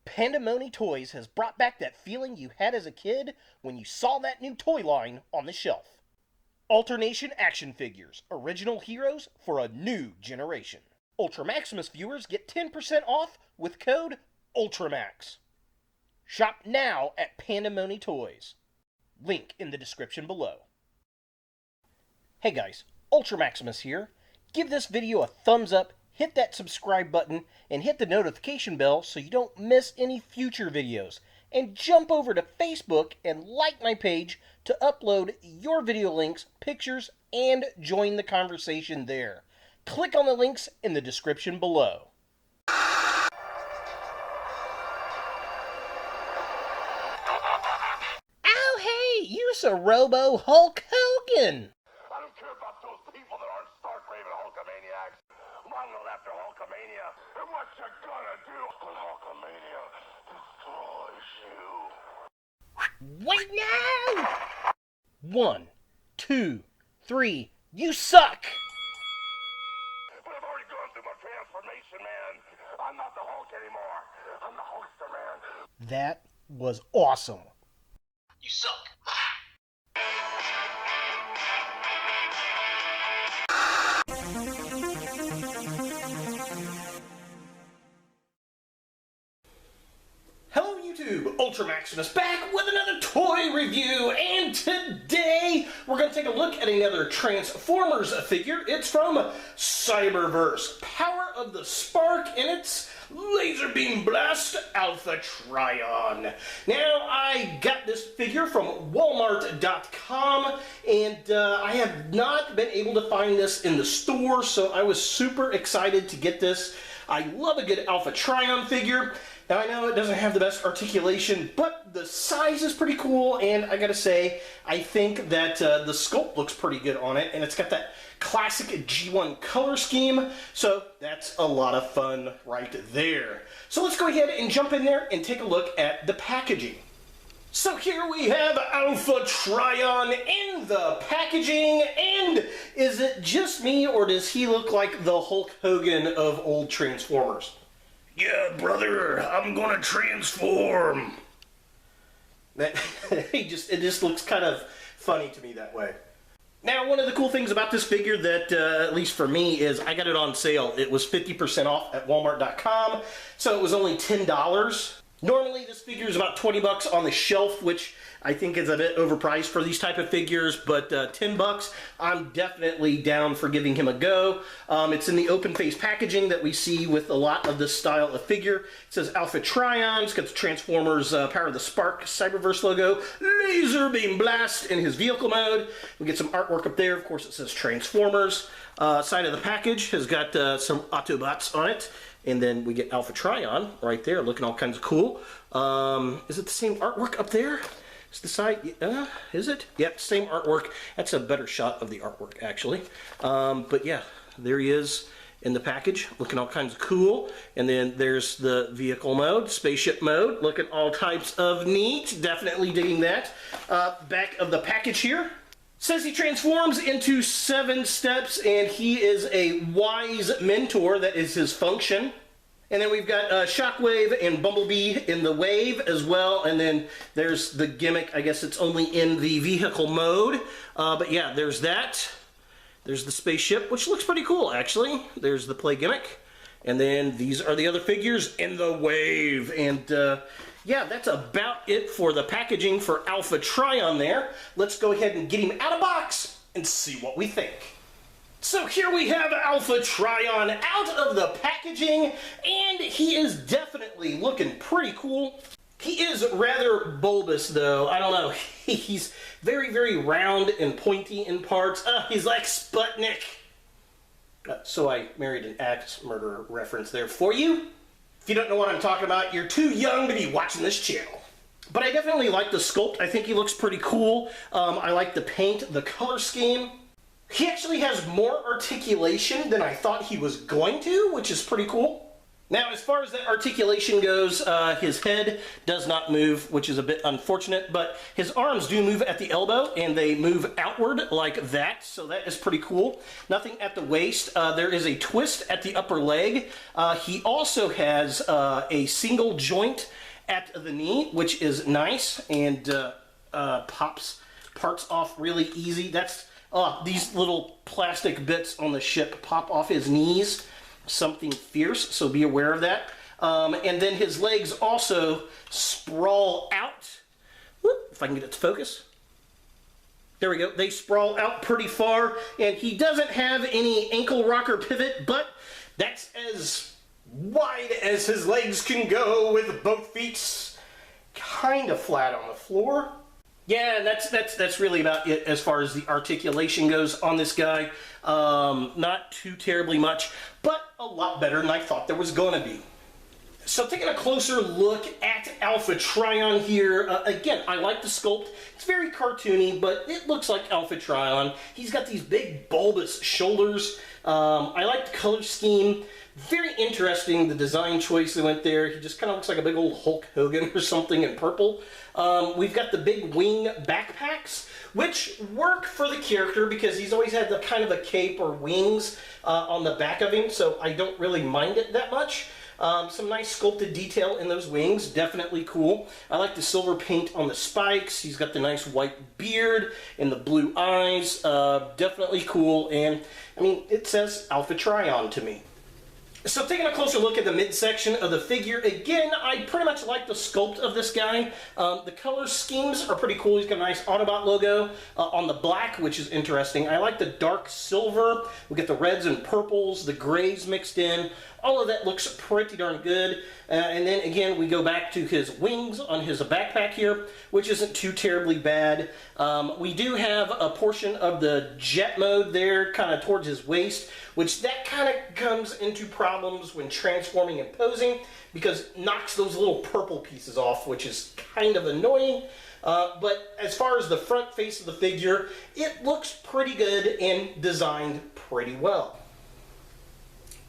Pandemoni Toys has brought back that feeling you had as a kid when you saw that new toy line on the shelf. Alternation action figures, original heroes for a new generation. Ultra Maximus viewers get 10% off with code ULTRAMAX. Shop now at Pandemoni Toys. Link in the description below. Hey guys, Ultra Maximus here. Give this video a thumbs up, hit that subscribe button, and hit the notification bell so you don't miss any future videos. And jump over to Facebook and like my page to upload your video links, pictures, and join the conversation there. Click on the links in the description below. Oh hey, you's a Robo Hulk Hogan! I don't care about those people that aren't stark-raving Hulkamaniacs. I'm going after Hulkamania, and what you gonna do when Hulkamania destroys you? Wait now! 1, 2, 3, you suck! But I've already gone through my transformation, man. I'm not the Hulk anymore. I'm the Hulkster, man. That was awesome. You suck. Hello YouTube, Ultra Maximus back with another toy review, and today we're going to take a look at another Transformers figure. It's from Cyberverse, Power of the Spark, and it's Laser Beam Blast Alpha Trion. Now, I got this figure from Walmart.com, and I have not been able to find this in the store, so I was super excited to get this. I love a good Alpha Trion figure. Now, I know it doesn't have the best articulation, but the size is pretty cool, and I gotta say, I think that the sculpt looks pretty good on it, and it's got that classic G1 color scheme, so that's a lot of fun right there. So let's go ahead and jump in there and take a look at the packaging. So here we have Alpha Trion in the packaging, and is it just me, or does he look like the Hulk Hogan of old Transformers? Yeah, brother, I'm gonna transform. It just looks kind of funny to me that way. Now, one of the cool things about this figure that, at least for me, is I got it on sale. It was 50% off at Walmart.com, so it was only $10. Normally, this figure is about 20 bucks on the shelf, which I think is a bit overpriced for these type of figures, but 10 bucks, I'm definitely down for giving him a go. It's in the open face packaging that we see with a lot of this style of figure. It says Alpha Trion, it's got the Transformers Power of the Spark Cyberverse logo, Laser Beam Blast in his vehicle mode. We get some artwork up there. Of course, it says Transformers. Side of the package has got some Autobots on it. And then we get Alpha Trion right there, looking all kinds of cool. Is it the same artwork up there? Is the side, is it? Yep, same artwork. That's a better shot of the artwork, actually. But yeah, there he is in the package, looking all kinds of cool. And then there's the vehicle mode, spaceship mode, looking all types of neat. Definitely digging that. Back of the package here. Says he transforms into 7 steps, and he is a wise mentor. That is his function. And then we've got Shockwave and Bumblebee in the wave as well. And then there's the gimmick. I guess it's only in the vehicle mode. But yeah, there's that. There's the spaceship, which looks pretty cool, actually. There's the play gimmick. And then these are the other figures in the wave. And yeah, that's about it for the packaging for Alpha Trion there. Let's go ahead and get him out of box and see what we think. So here we have Alpha Trion out of the packaging, and he is definitely looking pretty cool. He is rather bulbous, though. I don't know. He's very, very round and pointy in parts. He's like Sputnik. So I married an axe murderer reference there for you. If you don't know what I'm talking about, you're too young to be watching this channel. But I definitely like the sculpt. I think he looks pretty cool. I like the paint, the color scheme. He actually has more articulation than I thought he was going to, which is pretty cool. Now, as far as that articulation goes, his head does not move, which is a bit unfortunate, but his arms do move at the elbow, and they move outward like that, so that is pretty cool. Nothing at the waist. There is a twist at the upper leg. He also has a single joint at the knee, which is nice, and pops parts off really easy. That's these little plastic bits on the ship pop off his knees. Something fierce, so be aware of that. And then his legs also sprawl out. Whoop, if I can get it to focus. There we go. They sprawl out pretty far, and he doesn't have any ankle rocker pivot, but that's as wide as his legs can go with both feet kind of flat on the floor. Yeah, that's really about it as far as the articulation goes on this guy. Not too terribly much, but a lot better than I thought there was going to be. So taking a closer look at Alpha Trion here, again, I like the sculpt. It's very cartoony, but it looks like Alpha Trion. He's got these big bulbous shoulders. I like the color scheme. Very interesting, the design choice they went there. He just kind of looks like a big old Hulk Hogan or something in purple. We've got the big wing backpacks, which work for the character because he's always had the kind of a cape or wings on the back of him, so I don't really mind it that much. Some nice sculpted detail in those wings, definitely cool. I like the silver paint on the spikes. He's got the nice white beard and the blue eyes, definitely cool, and I mean, it says Alpha Trion to me. So taking a closer look at the midsection of the figure, again, I pretty much like the sculpt of this guy. The color schemes are pretty cool. He's got a nice Autobot logo on the black, which is interesting. I like the dark silver. We get the reds and purples, the grays mixed in. All of that looks pretty darn good. And then again, we go back to his wings on his backpack here, which isn't too terribly bad. We do have a portion of the jet mode there, kind of towards his waist, which that kind of comes into problems when transforming and posing, because it knocks those little purple pieces off, which is kind of annoying. But as far as the front face of the figure, it looks pretty good and designed pretty well.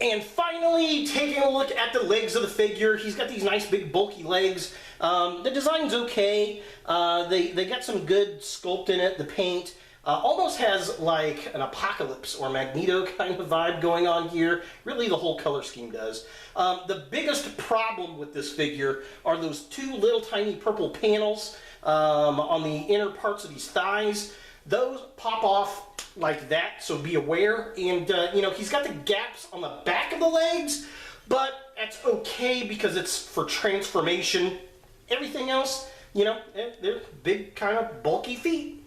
And finally, taking a look at the legs of the figure, he's got these nice big bulky legs. The design's okay. They got some good sculpt in it. The paint almost has like an Apocalypse or Magneto kind of vibe going on here. Really, the whole color scheme does. The biggest problem with this figure are those two little tiny purple panels on the inner parts of these thighs. Those pop off like that, so be aware. And, you know, he's got the gaps on the back of the legs, but that's okay because it's for transformation. Everything else, you know, they're big, kind of bulky feet.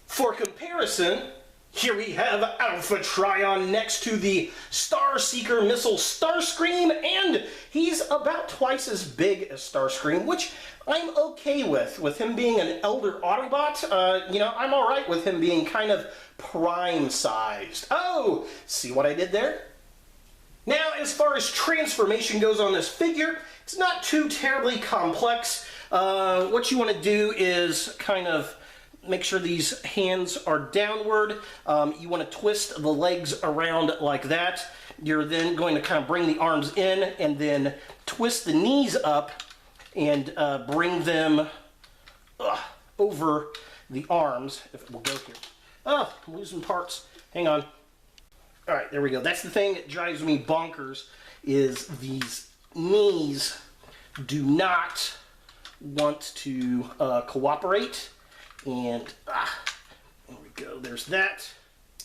For comparison, here we have Alpha Trion next to the Starseeker missile Starscream, and he's about twice as big as Starscream, which I'm okay with him being an elder Autobot. You know, I'm alright with him being kind of prime-sized. Oh, see what I did there? Now, as far as transformation goes on this figure, it's not too terribly complex. What you want to do is kind of make sure these hands are downward. You want to twist the legs around like that. You're then going to kind of bring the arms in and then twist the knees up and bring them over the arms. If we'll go here. Oh, I'm losing parts. Hang on. All right, there we go. That's the thing that drives me bonkers, is these knees do not want to cooperate. And there we go. There's that.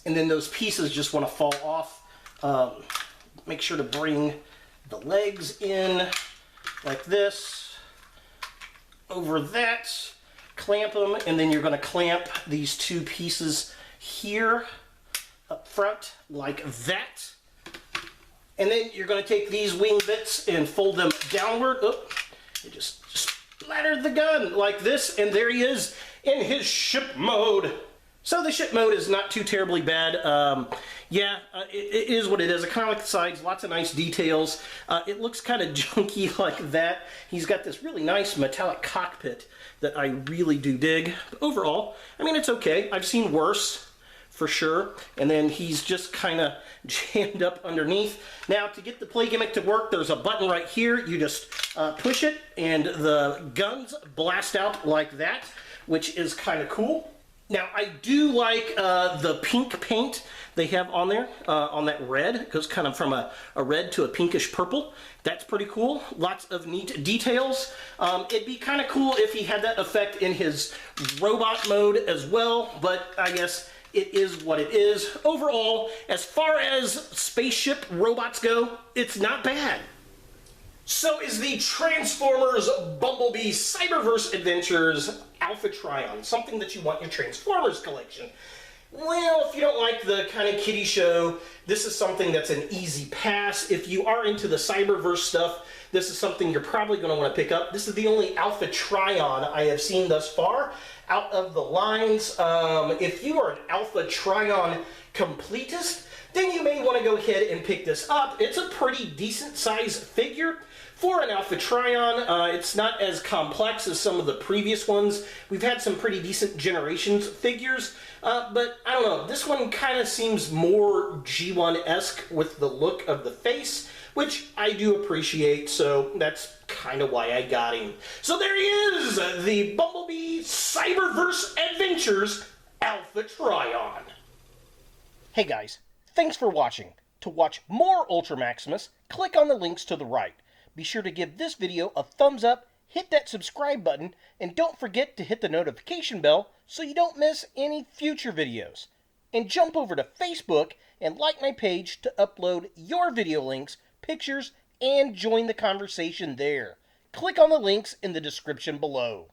And then those pieces just want to fall off. Make sure to bring the legs in like this. Over that, clamp them, and then you're going to clamp these two pieces here up front like that. And then you're going to take these wing bits and fold them downward. Oh, you just splattered the gun like this, and there he is in his ship mode. So the ship mode is not too terribly bad. It is what it is. I kind of like the sides, lots of nice details. It looks kind of junky like that. He's got this really nice metallic cockpit that I really do dig. But overall, I mean, it's okay. I've seen worse for sure. And then he's just kind of jammed up underneath. Now, to get the play gimmick to work, there's a button right here. You just push it, and the guns blast out like that, which is kind of cool. Now, I do like the pink paint they have on there, on that red. It goes kind of from a red to a pinkish purple. That's pretty cool. Lots of neat details. It'd be kind of cool if he had that effect in his robot mode as well, but I guess it is what it is. Overall, as far as spaceship robots go, it's not bad. So is the Transformers Bumblebee Cyberverse Adventures Alpha Trion something that you want in your Transformers collection? Well, if you don't like the kind of kiddie show, this is something that's an easy pass. If you are into the Cyberverse stuff, this is something you're probably going to want to pick up. This is the only Alpha Trion I have seen thus far out of the lines. If you are an Alpha Trion completist, then you may want to go ahead and pick this up. It's a pretty decent size figure for an Alpha Trion. It's not as complex as some of the previous ones. We've had some pretty decent Generations figures, but I don't know, this one kind of seems more G1-esque with the look of the face, which I do appreciate, so that's kind of why I got him. So there he is, the Bumblebee Cyberverse Adventures Alpha Trion. Hey guys, thanks for watching. To watch more Ultra Maximus, click on the links to the right. Be sure to give this video a thumbs up, hit that subscribe button, and don't forget to hit the notification bell so you don't miss any future videos. And jump over to Facebook and like my page to upload your video links, pictures, and join the conversation there. Click on the links in the description below.